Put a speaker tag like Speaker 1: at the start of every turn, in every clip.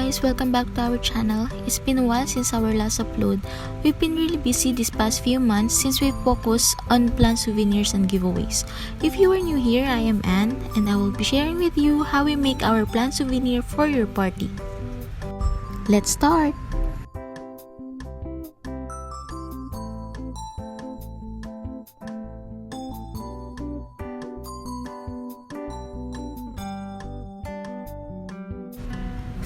Speaker 1: guys, welcome back to our channel. It's been a while since our last upload. We've been really busy this past few months since we focused on plant souvenirs and giveaways. If you are new here, I am Anne and I will be sharing with you how we make our plant souvenir for your party. Let's start!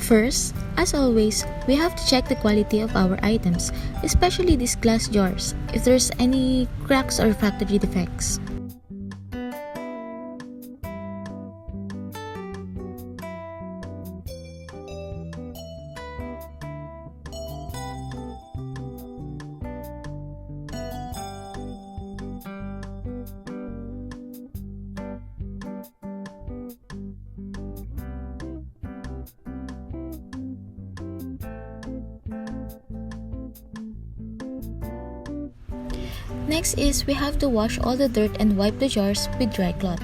Speaker 1: First, as always, we have to check the quality of our items, especially these glass jars, if there's any cracks or factory defects. Next is we have to wash all the dirt and wipe the jars with dry cloth.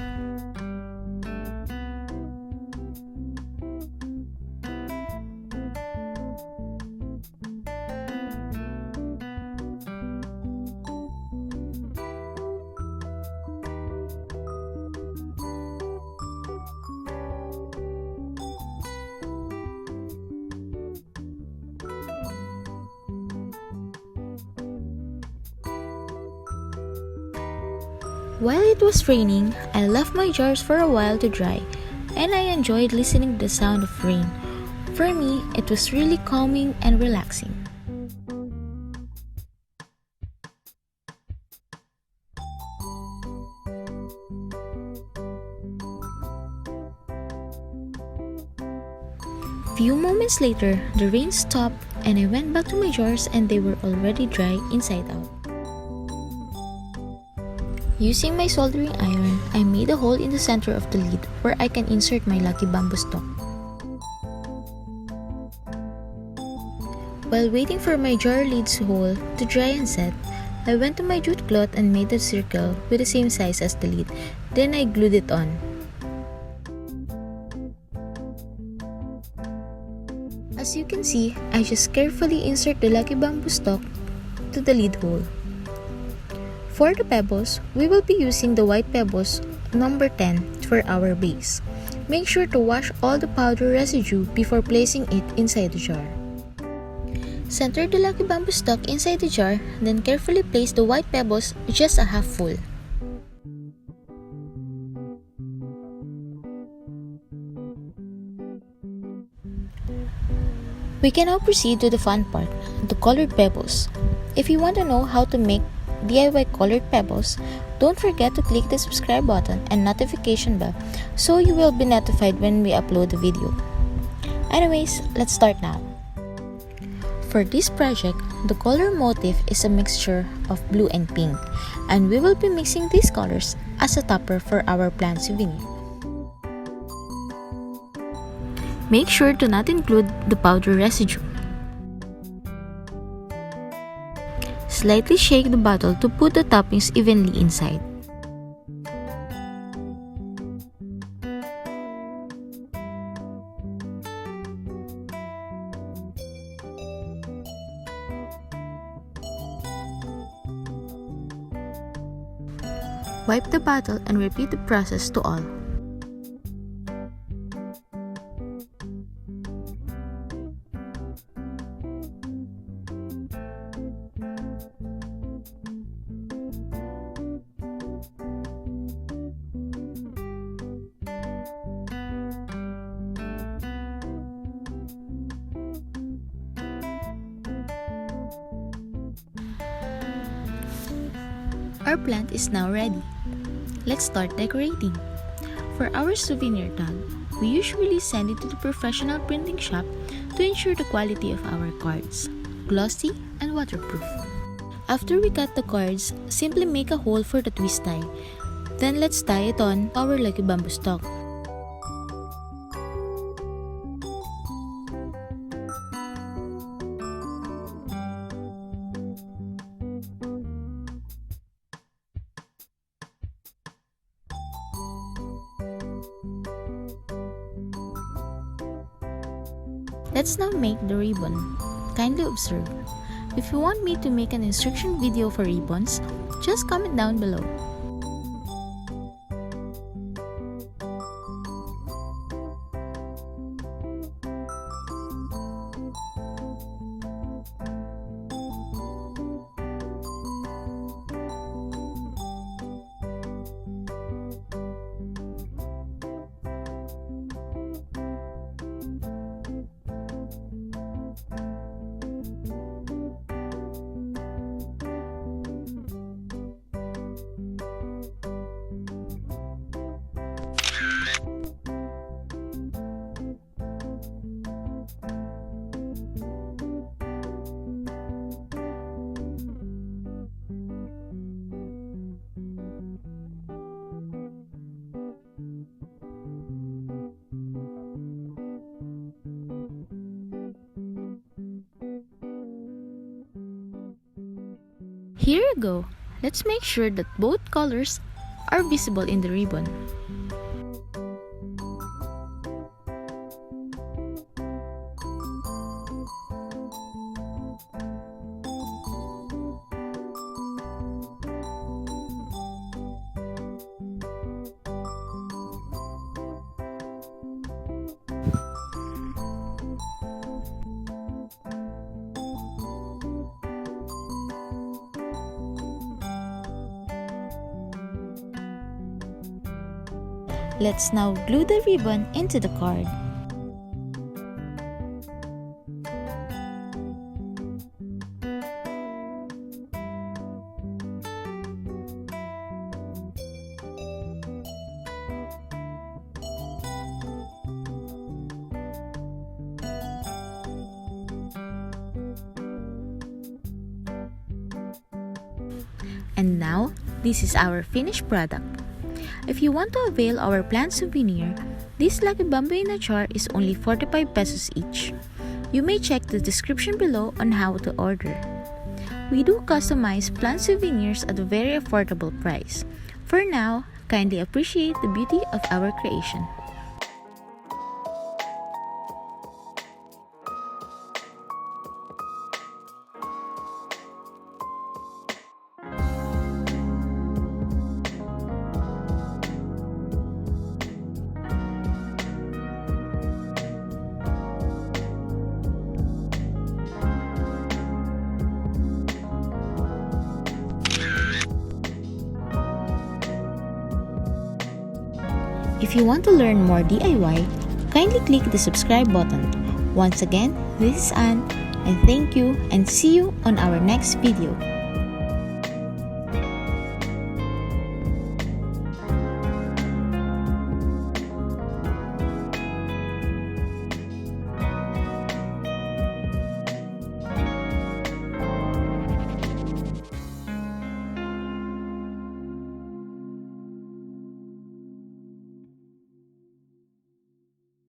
Speaker 1: While it was raining, I left my jars for a while to dry, and I enjoyed listening to the sound of rain. For me, it was really calming and relaxing. Few moments later, the rain stopped and I went back to my jars and they were already dry inside out. Using my soldering iron, I made a hole in the center of the lid where I can insert my lucky bamboo stalk. While waiting for my jar lid's hole to dry and set, I went to my jute cloth and made a circle with the same size as the lid. Then I glued it on. As you can see, I just carefully insert the lucky bamboo stalk to the lid hole. For the pebbles, we will be using the white pebbles number 10 for our base. Make sure to wash all the powder residue before placing it inside the jar. Center the lucky bamboo stalk inside the jar, then carefully place the white pebbles just a half full. We can now proceed to the fun part, the colored pebbles. If you want to know how to make DIY colored pebbles, don't forget to click the subscribe button and notification bell so you will be notified when we upload the video. Anyways, let's start now. For this project, the color motif is a mixture of blue and pink, and we will be mixing these colors as a topper for our plant souvenir. Make sure to not include the powder residue. Slightly shake the bottle to put the toppings evenly inside. Wipe the bottle and repeat the process to all. Our plant is now ready. Let's start decorating. For our souvenir tag, we usually send it to the professional printing shop to ensure the quality of our cards, glossy and waterproof. After we cut the cards, simply make a hole for the twist tie. Then let's tie it on our lucky bamboo stalk. Let's now make the ribbon. Kindly observe. If you want me to make an instruction video for ribbons, just comment down below. Here you go. Let's make sure that both colors are visible in the ribbon. Let's now glue the ribbon into the card. And now, this is our finished product. If you want to avail our plant souvenir, this lucky bamboo in a jar is only 45 pesos each. You may check the description below on how to order. We do customize plant souvenirs at a very affordable price. For now, kindly appreciate the beauty of our creation. If you want to learn more DIY, kindly click the subscribe button. Once again, this is Anne, and thank you and see you on our next video.